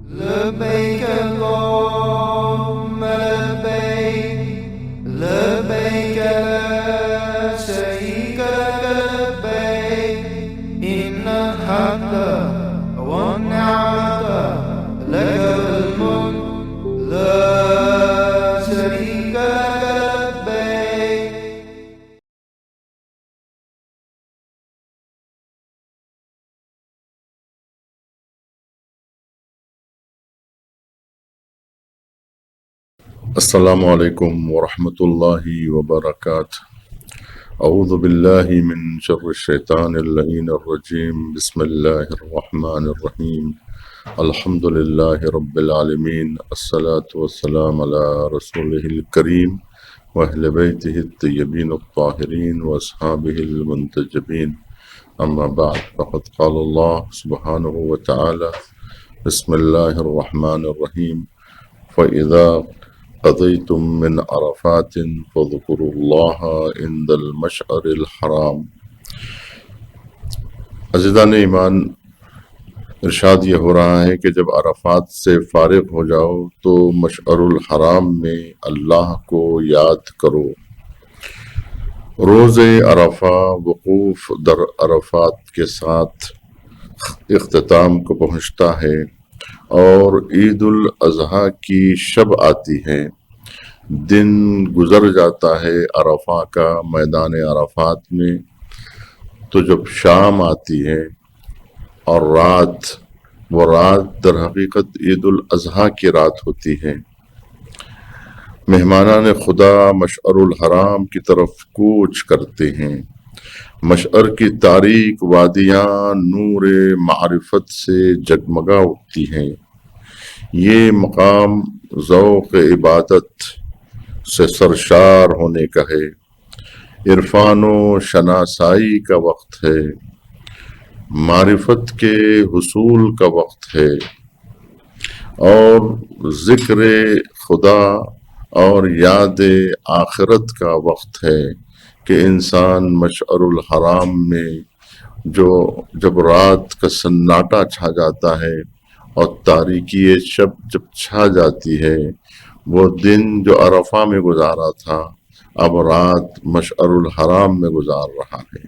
لبيك اللهم لبيك لبيك لا شريك لك لبيك إن الحمد والنعمة لك الملك لا شريك لك لبيك. السلام علیکم ورحمۃ اللہ وبرکاتہ۔ اعوذ باللہ من شر الشیطان اللعین الرجیم، بسم اللہ الرحمن الرحیم، الحمد للہ رب العالمین، الصلاة والسلام علی رسولہ الکریم واہل بیتہ الطیبین الطاہرین واصحابہ المنتجبین، اما بعد، فقد قال اللہ سبحانہ وتعالی بسم اللہ الرحمن الرحیم، فَإِذَا قضيتم من عرفات فاذكروا الله عند المشعر الحرام۔ عزیزان ایمان، ارشاد یہ ہو رہا ہے کہ جب عرفات سے فارغ ہو جاؤ تو مشعر الحرام میں اللہ کو یاد کرو۔ روز عرفہ وقوف در عرفات کے ساتھ اختتام کو پہنچتا ہے اور عید الاضحیٰ کی شب آتی ہے، دن گزر جاتا ہے عرفہ کا میدان عرفات میں، تو جب شام آتی ہے اور وہ رات در حقیقت عید الاضحیٰ کی رات ہوتی ہے، مہمانان خدا مشعر الحرام کی طرف کوچ کرتے ہیں۔ مشعر کی تاریک وادیاں نور معرفت سے جگمگا اٹھتی ہیں۔ یہ مقام ذوق عبادت سے سرشار ہونے کا ہے، عرفان و شناسائی کا وقت ہے، معرفت کے حصول کا وقت ہے، اور ذکر خدا اور یاد آخرت کا وقت ہے کہ انسان مشعر الحرام میں جب رات کا سناٹا چھا جاتا ہے اور تاریکی شب جب چھا جاتی ہے، وہ دن جو عرفہ میں گزارا تھا اب رات مشعر الحرام میں گزار رہا ہے۔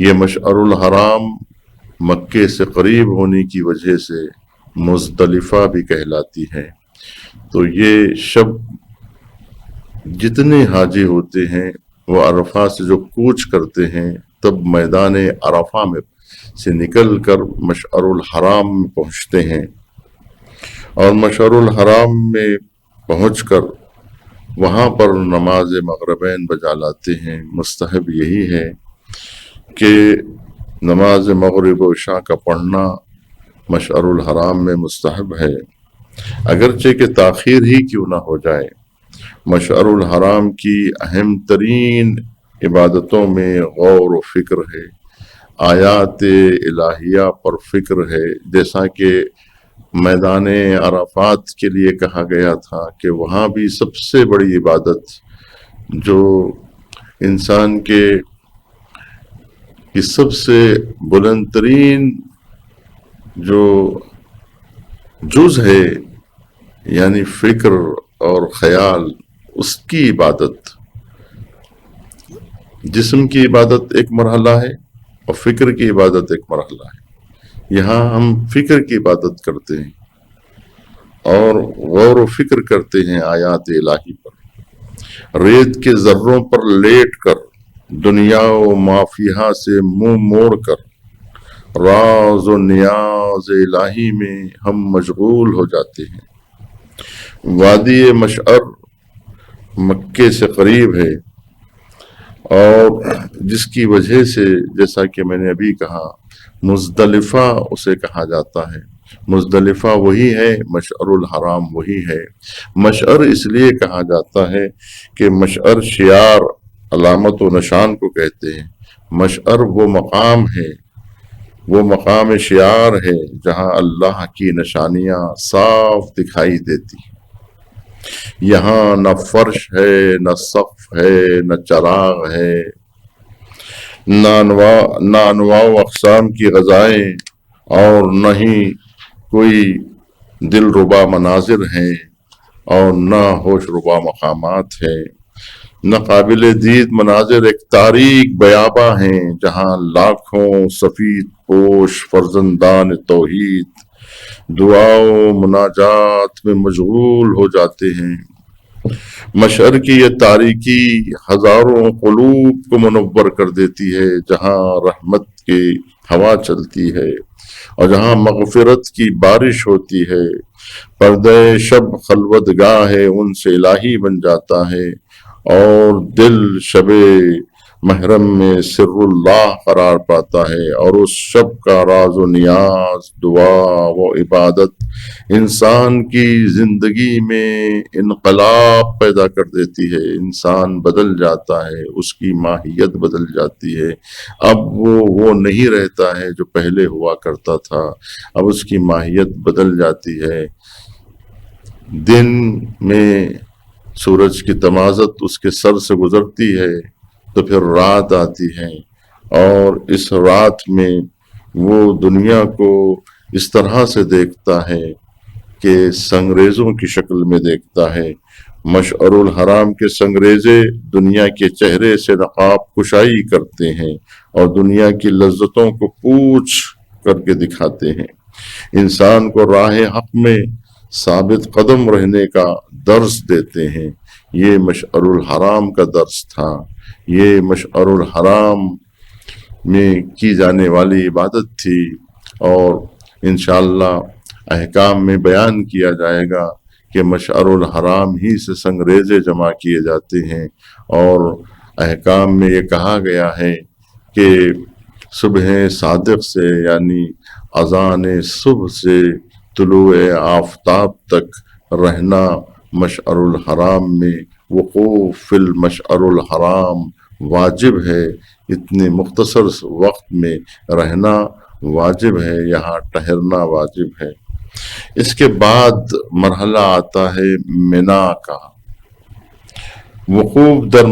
یہ مشعر الحرام مکے سے قریب ہونے کی وجہ سے مزدلفہ بھی کہلاتی ہے۔ تو یہ شب جتنے حاجی ہوتے ہیں وہ عرفہ سے جو کوچ کرتے ہیں، تب میدان عرفہ میں سے نکل کر مشعر الحرام میں پہنچتے ہیں، اور مشعر الحرام میں پہنچ کر وہاں پر نماز مغربین بجا لاتے ہیں۔ مستحب یہی ہے کہ نماز مغرب و عشاء کا پڑھنا مشعر الحرام میں مستحب ہے، اگرچہ کہ تاخیر ہی کیوں نہ ہو جائے۔ مشعر الحرام کی اہم ترین عبادتوں میں غور و فکر ہے، آیات الہیہ پر فکر ہے، جیسا کہ میدان عرفات کے لیے کہا گیا تھا کہ وہاں بھی سب سے بڑی عبادت جو انسان کے سب سے بلند ترین جو جز ہے، یعنی فکر اور خیال، اس کی عبادت، جسم کی عبادت ایک مرحلہ ہے اور فکر کی عبادت ایک مرحلہ ہے۔ یہاں ہم فکر کی عبادت کرتے ہیں اور غور و فکر کرتے ہیں آیات الہی پر، ریت کے ذروں پر لیٹ کر، دنیا و مافیہا سے منہ موڑ کر، راز و نیاز الہی میں ہم مشغول ہو جاتے ہیں۔ وادی مشعر مکے سے قریب ہے، اور جس کی وجہ سے جیسا کہ میں نے ابھی کہا مزدلفہ اسے کہا جاتا ہے۔ مزدلفہ وہی ہے، مشعر الحرام وہی ہے۔ مشعر اس لیے کہا جاتا ہے کہ مشعر شعار، علامت و نشان کو کہتے ہیں۔ مشعر وہ مقام ہے، وہ مقام شعار ہے جہاں اللہ کی نشانیاں صاف دکھائی دیتی ہیں۔ یہاں نہ فرش ہے، نہ سقف ہے، نہ چراغ ہے، نہ انواع و اقسام کی غذائیں، اور نہ ہی کوئی دل ربا مناظر ہیں اور نہ ہوش ربا مقامات ہیں، نہ قابل دید مناظر ایک تاریک بیاباں ہیں جہاں لاکھوں سفید پوش فرزندان توحید دعا و مناجات میں مشغول ہو جاتے ہیں۔ مشعر کی یہ تاریکی ہزاروں قلوب کو منور کر دیتی ہے، جہاں رحمت کی ہوا چلتی ہے اور جہاں مغفرت کی بارش ہوتی ہے۔ پردہ شب خلوت گاہ ہے ان سے الہی بن جاتا ہے اور دل شب محرم میں سر اللہ قرار پاتا ہے، اور اس شب کا راز و نیاز دعا و عبادت انسان کی زندگی میں انقلاب پیدا کر دیتی ہے۔ انسان بدل جاتا ہے، اس کی ماہیت بدل جاتی ہے، اب وہ نہیں رہتا ہے جو پہلے ہوا کرتا تھا، اب اس کی ماہیت بدل جاتی ہے۔ دن میں سورج کی تمازت اس کے سر سے گزرتی ہے تو پھر رات آتی ہے، اور اس رات میں وہ دنیا کو اس طرح سے دیکھتا ہے کہ سنگریزوں کی شکل میں دیکھتا ہے۔ مشعر الحرام کے سنگریزے دنیا کے چہرے سے نقاب کشائی کرتے ہیں اور دنیا کی لذتوں کو پوچھ کر کے دکھاتے ہیں، انسان کو راہ حق میں ثابت قدم رہنے کا درس دیتے ہیں۔ یہ مشعر الحرام کا درس تھا، یہ مشعر الحرام میں کی جانے والی عبادت تھی، اور انشاءاللہ احکام میں بیان کیا جائے گا کہ مشعر الحرام ہی سے سنگریزے جمع کیے جاتے ہیں، اور احکام میں یہ کہا گیا ہے کہ صبح صادق سے یعنی اذان صبح سے طلوع آفتاب تک رہنا مشعر الحرام میں، وقوف فی المشعر الحرام واجب ہے، اتنے مختصر وقت میں رہنا واجب ہے، یہاں ٹھہرنا واجب ہے۔ اس کے بعد مرحلہ آتا ہے منا کا۔ وقوف در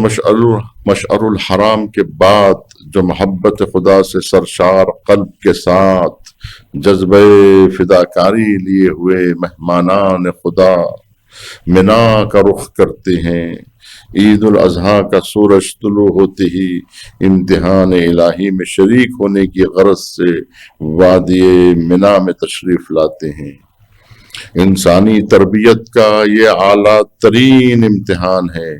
مشعر الحرام کے بعد جو محبت خدا سے سرشار قلب کے ساتھ جذبہ فداکاری لیے ہوئے مہمانان خدا منا کا رخ کرتے ہیں، عید الاضحیٰ کا سورج طلوع ہوتے ہی امتحان الہی میں شریک ہونے کی غرض سے وادی منا میں تشریف لاتے ہیں۔ انسانی تربیت کا یہ اعلیٰ ترین امتحان ہے۔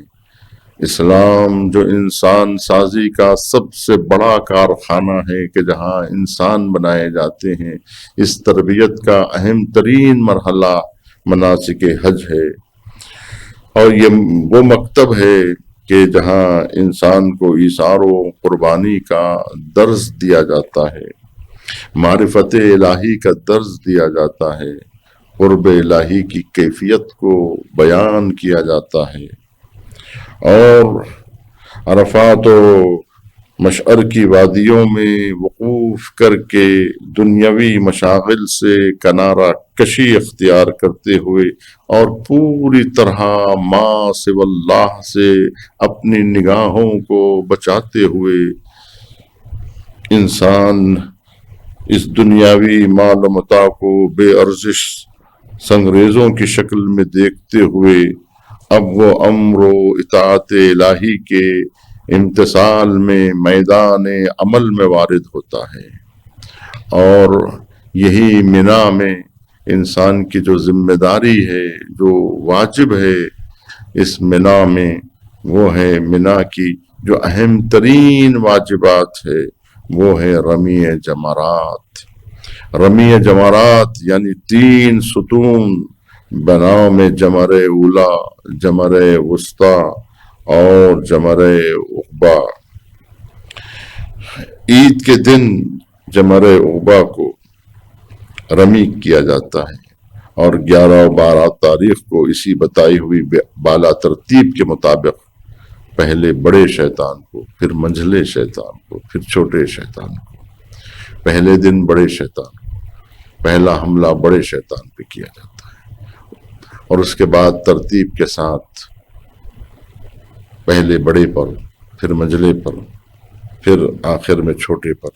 اسلام جو انسان سازی کا سب سے بڑا کارخانہ ہے کہ جہاں انسان بنائے جاتے ہیں، اس تربیت کا اہم ترین مرحلہ مناسک حج ہے، اور یہ وہ مکتب ہے کہ جہاں انسان کو ایثار و قربانی کا درس دیا جاتا ہے، معرفت الہی کا درس دیا جاتا ہے، قرب الہی کی کیفیت کو بیان کیا جاتا ہے، اور عرفات و مشعر کی وادیوں میں وقوف کر کے دنیاوی مشاغل سے کنارہ کشی اختیار کرتے ہوئے اور پوری طرح ما سوی اللہ سے اپنی نگاہوں کو بچاتے ہوئے انسان اس دنیاوی مال و متاع کو بے ارزش سنگریزوں کی شکل میں دیکھتے ہوئے اب وہ امر و اطاعت الہی کے امتثال میں میدان عمل میں وارد ہوتا ہے، اور یہی منا میں انسان کی جو ذمہ داری ہے، جو واجب ہے اس منا میں، وہ ہے منا کی جو اہم ترین واجبات ہے، وہ ہے رمی جمرات۔ رمی جمرات یعنی 3 ستون بناؤ میں جمر اولا، جمر وسطی اور جمر عقبہ۔ عید کے دن جمر عقبہ کو رمی کیا جاتا ہے، اور 11 و 12 تاریخ کو اسی بتائی ہوئی بالا ترتیب کے مطابق پہلے بڑے شیطان کو، پھر منجھلے شیطان کو، پھر چھوٹے شیطان کو۔ پہلے دن بڑے شیطان کو، پہلا حملہ بڑے شیطان پہ کیا جاتا ہے، اور اس کے بعد ترتیب کے ساتھ پہلے بڑے پر، پھر منجھلے پر، پھر آخر میں چھوٹے پر،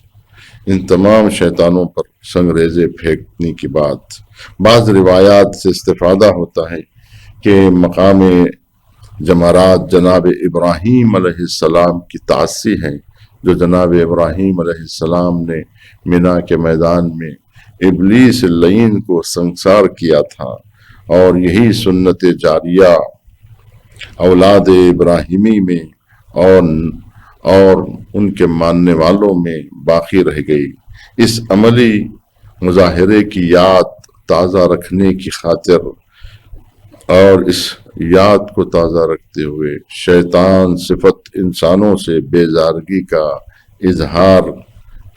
ان تمام شیطانوں پر سنگریزے پھینکنے کے بعد بعض روایات سے استفادہ ہوتا ہے کہ مقام جمرات جناب ابراہیم علیہ السلام کی تعصی ہے، جو جناب ابراہیم علیہ السلام نے مینا کے میدان میں ابلیس اللعین کو سنسار کیا تھا، اور یہی سنت جاریہ اولاد ابراہیمی میں اور ان کے ماننے والوں میں باقی رہ گئی۔ اس عملی مظاہرے کی یاد تازہ رکھنے کی خاطر اور اس یاد کو تازہ رکھتے ہوئے شیطان صفت انسانوں سے بیزارگی کا اظہار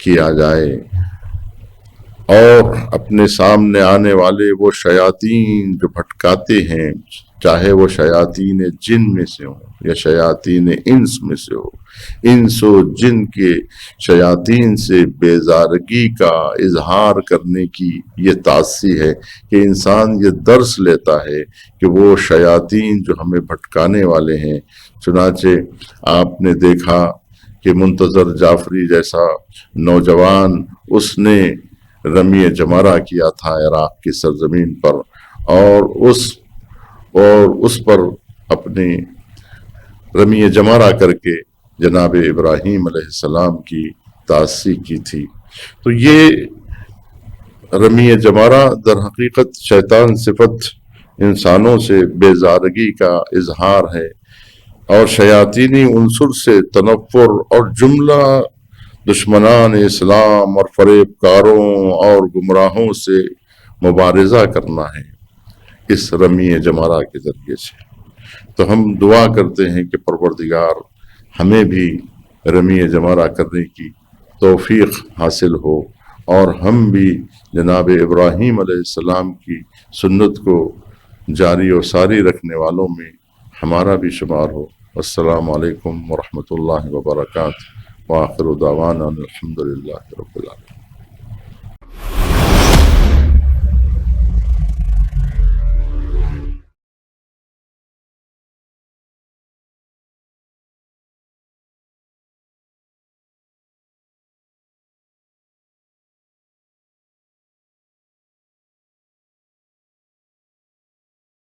کیا جائے، اور اپنے سامنے آنے والے وہ شیاطین جو بھٹکاتے ہیں، چاہے وہ شیاطین جن میں سے ہوں یا شیاطین انس میں سے ہو، انس و جن کے شیاطین سے بیزارگی کا اظہار کرنے کی یہ تعصی ہے کہ انسان یہ درس لیتا ہے کہ وہ شیاطین جو ہمیں بھٹکانے والے ہیں۔ چنانچہ آپ نے دیکھا کہ منتظر جعفری جیسا نوجوان، اس نے رمی جمرہ کیا تھا عراق کی سرزمین پر، اور اس پر اپنی رمی جمرہ کر کے جناب ابراہیم علیہ السلام کی تعصی کی تھی۔ تو یہ رمی جمرہ در حقیقت شیطان صفت انسانوں سے بیزارگی کا اظہار ہے، اور شیاطینی عنصر سے تنفر اور جملہ دشمنان اسلام اور فریب کاروں اور گمراہوں سے مبارزہ کرنا ہے اس رمی جمرہ کے ذریعے سے۔ تو ہم دعا کرتے ہیں کہ پروردگار ہمیں بھی رمی جمرہ کرنے کی توفیق حاصل ہو، اور ہم بھی جناب ابراہیم علیہ السلام کی سنت کو جاری و ساری رکھنے والوں میں ہمارا بھی شمار ہو۔ السلام علیکم ورحمۃ اللہ وبرکاتہ، وآخر دعوانا الحمد للہ رب العالمین۔